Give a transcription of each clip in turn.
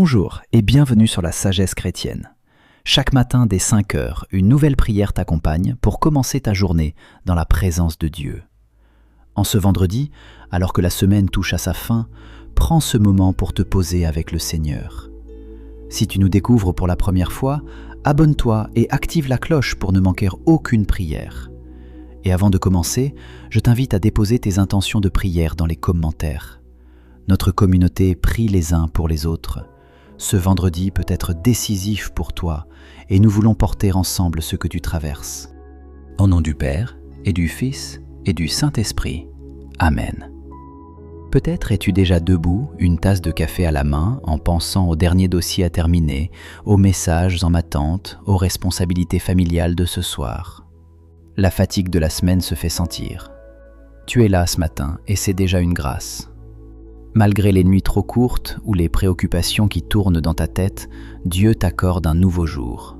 Bonjour et bienvenue sur la sagesse chrétienne. Chaque matin dès 5 heures, une nouvelle prière t'accompagne pour commencer ta journée dans la présence de Dieu. En ce vendredi, alors que la semaine touche à sa fin, prends ce moment pour te poser avec le Seigneur. Si tu nous découvres pour la première fois, abonne-toi et active la cloche pour ne manquer aucune prière. Et avant de commencer, je t'invite à déposer tes intentions de prière dans les commentaires. Notre communauté prie les uns pour les autres. Ce vendredi peut être décisif pour toi et nous voulons porter ensemble ce que tu traverses. Au nom du Père et du Fils et du Saint-Esprit. Amen. Peut-être es-tu déjà debout, une tasse de café à la main, en pensant au dernier dossier à terminer, aux messages en attente, aux responsabilités familiales de ce soir. La fatigue de la semaine se fait sentir. Tu es là ce matin et c'est déjà une grâce. Malgré les nuits trop courtes ou les préoccupations qui tournent dans ta tête, Dieu t'accorde un nouveau jour.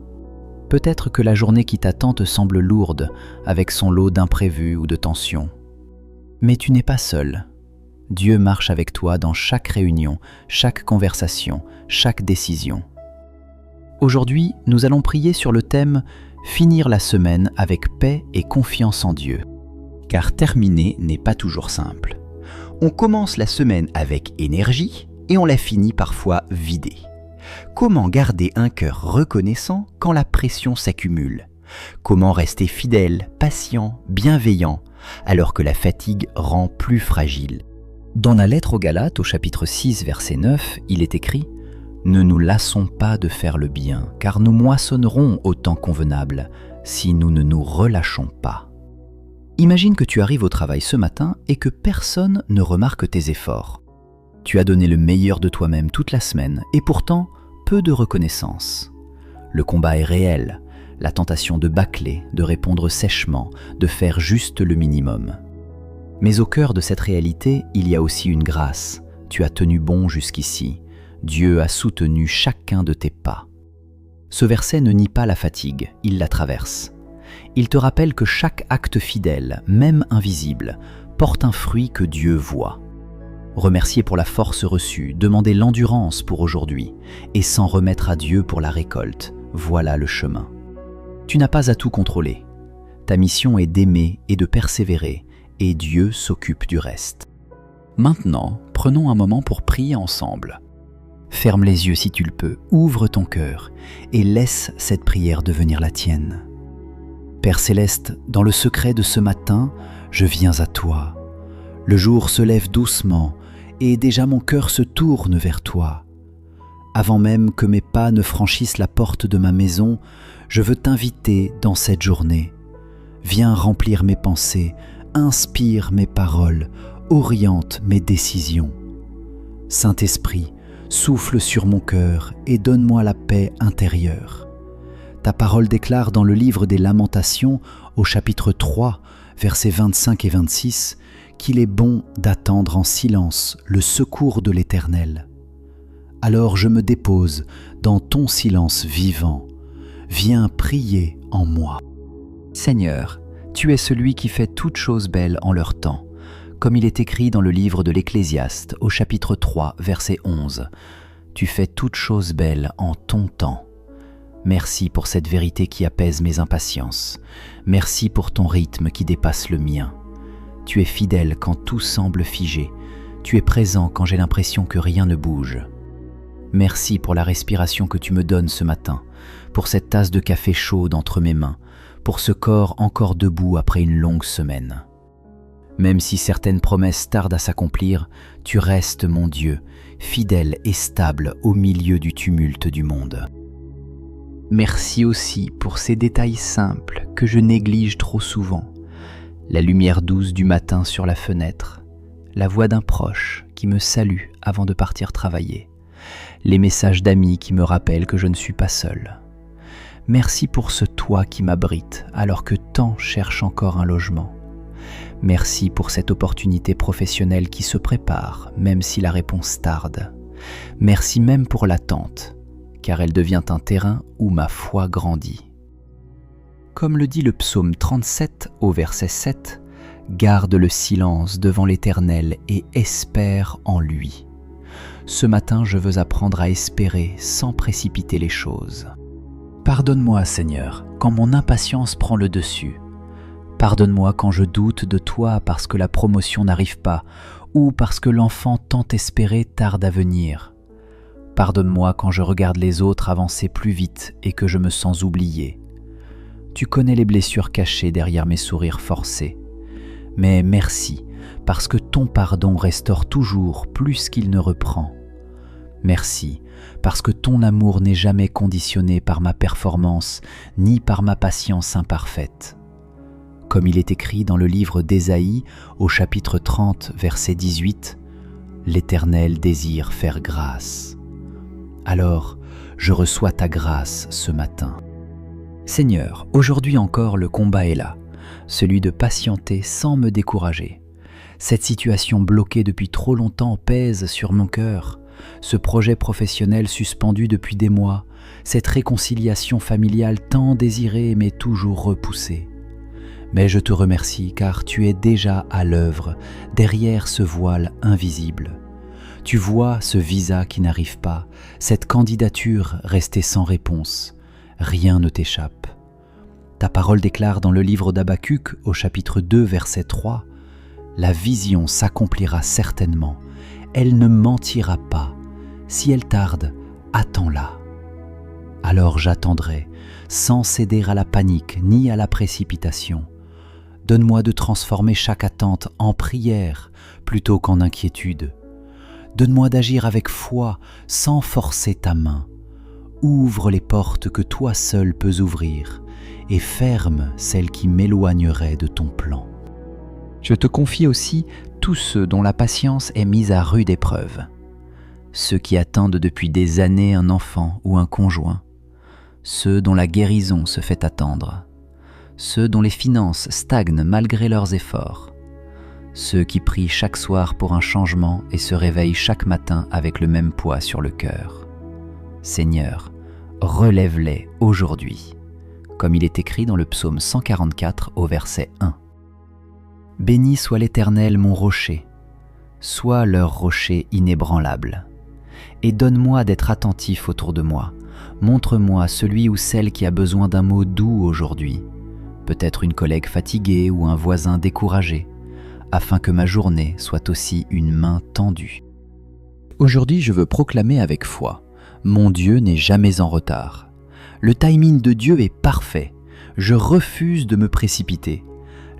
Peut-être que la journée qui t'attend te semble lourde, avec son lot d'imprévus ou de tensions. Mais tu n'es pas seul. Dieu marche avec toi dans chaque réunion, chaque conversation, chaque décision. Aujourd'hui, nous allons prier sur le thème « Finir la semaine avec paix et confiance en Dieu ». Car terminer n'est pas toujours simple. On commence la semaine avec énergie et on la finit parfois vidée. Comment garder un cœur reconnaissant quand la pression s'accumule? Comment rester fidèle, patient, bienveillant, alors que la fatigue rend plus fragile? Dans la lettre aux Galates, au chapitre 6, verset 9, il est écrit « Ne nous lassons pas de faire le bien, car nous moissonnerons au temps convenable, si nous ne nous relâchons pas. » Imagine que tu arrives au travail ce matin et que personne ne remarque tes efforts. Tu as donné le meilleur de toi-même toute la semaine et pourtant, peu de reconnaissance. Le combat est réel, la tentation de bâcler, de répondre sèchement, de faire juste le minimum. Mais au cœur de cette réalité, il y a aussi une grâce. Tu as tenu bon jusqu'ici. Dieu a soutenu chacun de tes pas. Ce verset ne nie pas la fatigue, il la traverse. Il te rappelle que chaque acte fidèle, même invisible, porte un fruit que Dieu voit. Remercier pour la force reçue, demander l'endurance pour aujourd'hui et s'en remettre à Dieu pour la récolte, voilà le chemin. Tu n'as pas à tout contrôler. Ta mission est d'aimer et de persévérer et Dieu s'occupe du reste. Maintenant, prenons un moment pour prier ensemble. Ferme les yeux si tu le peux, ouvre ton cœur et laisse cette prière devenir la tienne. Père Céleste, dans le secret de ce matin, je viens à toi. Le jour se lève doucement et déjà mon cœur se tourne vers toi. Avant même que mes pas ne franchissent la porte de ma maison, je veux t'inviter dans cette journée. Viens remplir mes pensées, inspire mes paroles, oriente mes décisions. Saint-Esprit, souffle sur mon cœur et donne-moi la paix intérieure. Ta parole déclare dans le livre des Lamentations, au chapitre 3, versets 25 et 26, qu'il est bon d'attendre en silence le secours de l'Éternel. Alors je me dépose dans ton silence vivant. Viens prier en moi. Seigneur, tu es celui qui fait toutes choses belles en leur temps, comme il est écrit dans le livre de l'Ecclésiaste, au chapitre 3, verset 11. Tu fais toutes choses belles en ton temps. Merci pour cette vérité qui apaise mes impatiences. Merci pour ton rythme qui dépasse le mien. Tu es fidèle quand tout semble figé. Tu es présent quand j'ai l'impression que rien ne bouge. Merci pour la respiration que tu me donnes ce matin, pour cette tasse de café chaude entre mes mains, pour ce corps encore debout après une longue semaine. Même si certaines promesses tardent à s'accomplir, tu restes mon Dieu, fidèle et stable au milieu du tumulte du monde. Merci aussi pour ces détails simples que je néglige trop souvent. La lumière douce du matin sur la fenêtre, la voix d'un proche qui me salue avant de partir travailler, les messages d'amis qui me rappellent que je ne suis pas seul. Merci pour ce toit qui m'abrite alors que tant cherchent encore un logement. Merci pour cette opportunité professionnelle qui se prépare, même si la réponse tarde. Merci même pour l'attente, car elle devient un terrain où ma foi grandit. Comme le dit le psaume 37 au verset 7, « Garde le silence devant l'Éternel et espère en lui. Ce matin, je veux apprendre à espérer sans précipiter les choses. Pardonne-moi, Seigneur, quand mon impatience prend le dessus. Pardonne-moi quand je doute de toi parce que la promotion n'arrive pas ou parce que l'enfant tant espéré tarde à venir. Pardonne-moi quand je regarde les autres avancer plus vite et que je me sens oublié. Tu connais les blessures cachées derrière mes sourires forcés. Mais merci, parce que ton pardon restaure toujours plus qu'il ne reprend. Merci, parce que ton amour n'est jamais conditionné par ma performance ni par ma patience imparfaite. Comme il est écrit dans le livre d'Ésaïe, au chapitre 30, verset 18, « L'Éternel désire faire grâce ». Alors, je reçois ta grâce ce matin. Seigneur, aujourd'hui encore le combat est là, celui de patienter sans me décourager. Cette situation bloquée depuis trop longtemps pèse sur mon cœur, ce projet professionnel suspendu depuis des mois, cette réconciliation familiale tant désirée mais toujours repoussée. Mais je te remercie car tu es déjà à l'œuvre derrière ce voile invisible. Tu vois ce visa qui n'arrive pas, cette candidature restée sans réponse. Rien ne t'échappe. Ta parole déclare dans le livre d'Habacuc, au chapitre 2, verset 3, « La vision s'accomplira certainement, elle ne mentira pas. Si elle tarde, attends-la. » Alors j'attendrai, sans céder à la panique ni à la précipitation. Donne-moi de transformer chaque attente en prière plutôt qu'en inquiétude. Donne-moi d'agir avec foi sans forcer ta main. Ouvre les portes que toi seul peux ouvrir et ferme celles qui m'éloigneraient de ton plan. Je te confie aussi tous ceux dont la patience est mise à rude épreuve. Ceux qui attendent depuis des années un enfant ou un conjoint. Ceux dont la guérison se fait attendre. Ceux dont les finances stagnent malgré leurs efforts. Ceux qui prient chaque soir pour un changement et se réveillent chaque matin avec le même poids sur le cœur. Seigneur, relève-les aujourd'hui, comme il est écrit dans le psaume 144 au verset 1. Béni soit l'Éternel mon rocher, sois leur rocher inébranlable. Et donne-moi d'être attentif autour de moi. Montre-moi celui ou celle qui a besoin d'un mot doux aujourd'hui, peut-être une collègue fatiguée ou un voisin découragé, afin que ma journée soit aussi une main tendue. Aujourd'hui, je veux proclamer avec foi, mon Dieu n'est jamais en retard. Le timing de Dieu est parfait. Je refuse de me précipiter.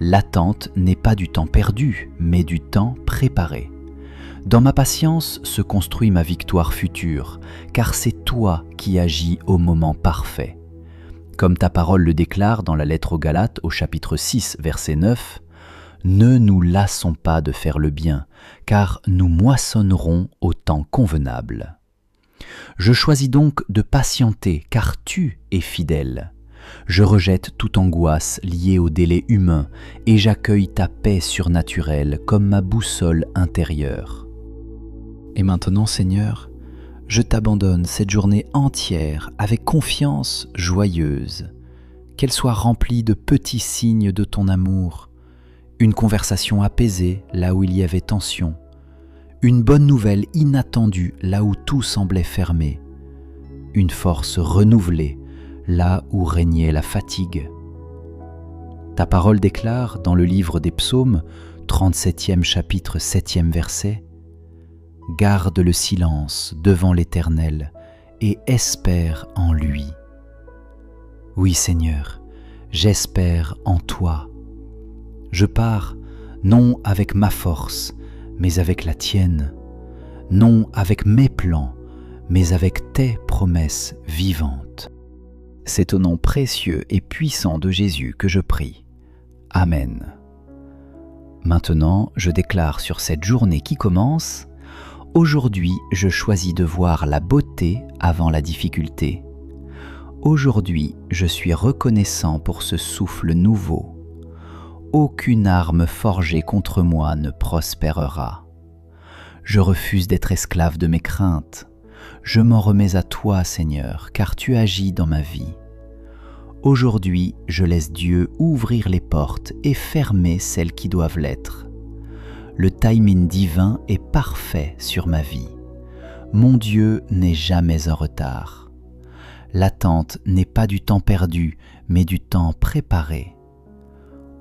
L'attente n'est pas du temps perdu, mais du temps préparé. Dans ma patience se construit ma victoire future, car c'est toi qui agis au moment parfait. Comme ta parole le déclare dans la lettre aux Galates au chapitre 6, verset 9, « Ne nous lassons pas de faire le bien, car nous moissonnerons au temps convenable. » Je choisis donc de patienter, car tu es fidèle. Je rejette toute angoisse liée au délai humain et j'accueille ta paix surnaturelle comme ma boussole intérieure. Et maintenant, Seigneur, je t'abandonne cette journée entière avec confiance joyeuse, qu'elle soit remplie de petits signes de ton amour, une conversation apaisée là où il y avait tension, une bonne nouvelle inattendue là où tout semblait fermé, une force renouvelée là où régnait la fatigue. Ta parole déclare dans le livre des psaumes, 37e chapitre 7e verset, « Garde le silence devant l'Éternel et espère en lui. » Oui Seigneur, j'espère en toi. Je pars non avec ma force, mais avec la tienne, non avec mes plans, mais avec tes promesses vivantes. C'est au nom précieux et puissant de Jésus que je prie. Amen. Maintenant, je déclare sur cette journée qui commence, « Aujourd'hui, je choisis de voir la beauté avant la difficulté. Aujourd'hui, je suis reconnaissant pour ce souffle nouveau. Aucune arme forgée contre moi ne prospérera. Je refuse d'être esclave de mes craintes. Je m'en remets à toi, Seigneur, car tu agis dans ma vie. Aujourd'hui, je laisse Dieu ouvrir les portes et fermer celles qui doivent l'être. Le timing divin est parfait sur ma vie. mon Dieu n'est jamais en retard. L'attente n'est pas du temps perdu, mais du temps préparé.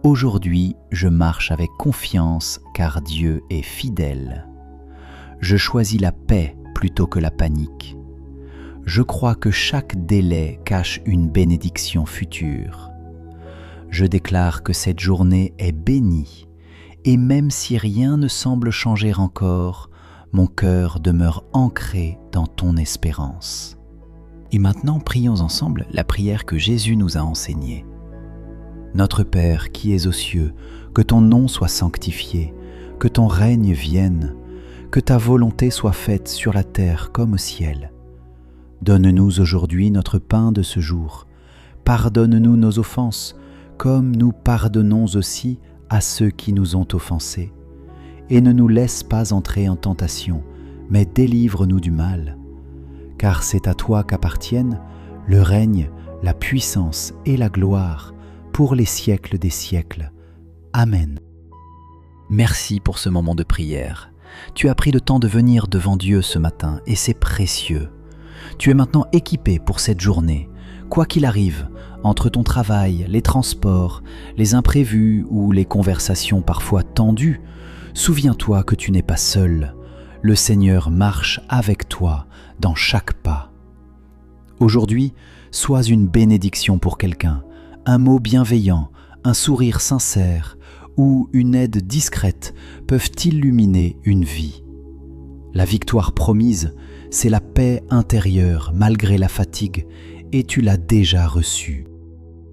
Aujourd'hui, je marche avec confiance car Dieu est fidèle. Je choisis la paix plutôt que la panique. Je crois que chaque délai cache une bénédiction future. Je déclare que cette journée est bénie, et même si rien ne semble changer encore, mon cœur demeure ancré dans ton espérance. Et maintenant, prions ensemble la prière que Jésus nous a enseignée. Notre Père qui es aux cieux, que ton nom soit sanctifié, que ton règne vienne, que ta volonté soit faite sur la terre comme au ciel. Donne-nous aujourd'hui notre pain de ce jour. Pardonne-nous nos offenses, comme nous pardonnons aussi à ceux qui nous ont offensés. Et ne nous laisse pas entrer en tentation, mais délivre-nous du mal. Car c'est à toi qu'appartiennent le règne, la puissance et la gloire pour les siècles des siècles. Amen. Merci pour ce moment de prière. Tu as pris le temps de venir devant Dieu ce matin et c'est précieux. Tu es maintenant équipé pour cette journée. Quoi qu'il arrive, entre ton travail, les transports, les imprévus ou les conversations parfois tendues, souviens-toi que tu n'es pas seul. Le Seigneur marche avec toi dans chaque pas. Aujourd'hui, sois une bénédiction pour quelqu'un, un mot bienveillant, un sourire sincère ou une aide discrète peuvent illuminer une vie. La victoire promise, c'est la paix intérieure malgré la fatigue et tu l'as déjà reçue.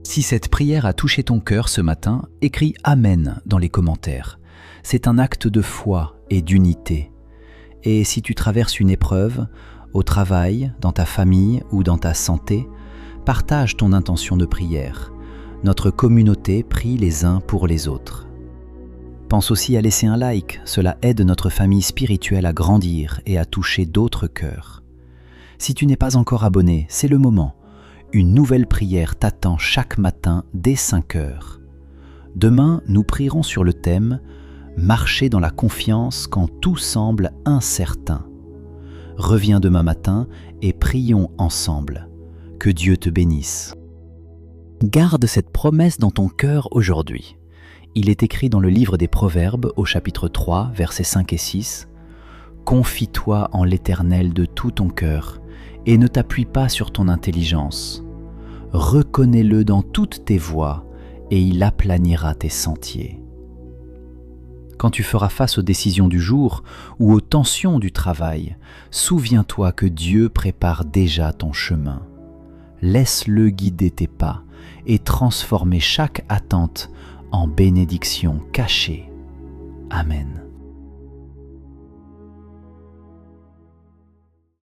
Si cette prière a touché ton cœur ce matin, écris « Amen » dans les commentaires. C'est un acte de foi et d'unité. Et si tu traverses une épreuve, au travail, dans ta famille ou dans ta santé, partage ton intention de prière. Notre communauté prie les uns pour les autres. Pense aussi à laisser un like, cela aide notre famille spirituelle à grandir et à toucher d'autres cœurs. Si tu n'es pas encore abonné, c'est le moment. Une nouvelle prière t'attend chaque matin dès 5 heures. Demain, nous prierons sur le thème « Marcher dans la confiance quand tout semble incertain ». Reviens demain matin et prions ensemble. Que Dieu te bénisse. Garde cette promesse dans ton cœur aujourd'hui. Il est écrit dans le livre des Proverbes au chapitre 3, versets 5 et 6 « Confie-toi en l'Éternel de tout ton cœur et ne t'appuie pas sur ton intelligence. Reconnais-le dans toutes tes voies et il aplanira tes sentiers. » Quand tu feras face aux décisions du jour ou aux tensions du travail, souviens-toi que Dieu prépare déjà ton chemin. Laisse-le guider tes pas et transformer chaque attente en bénédiction cachée. Amen.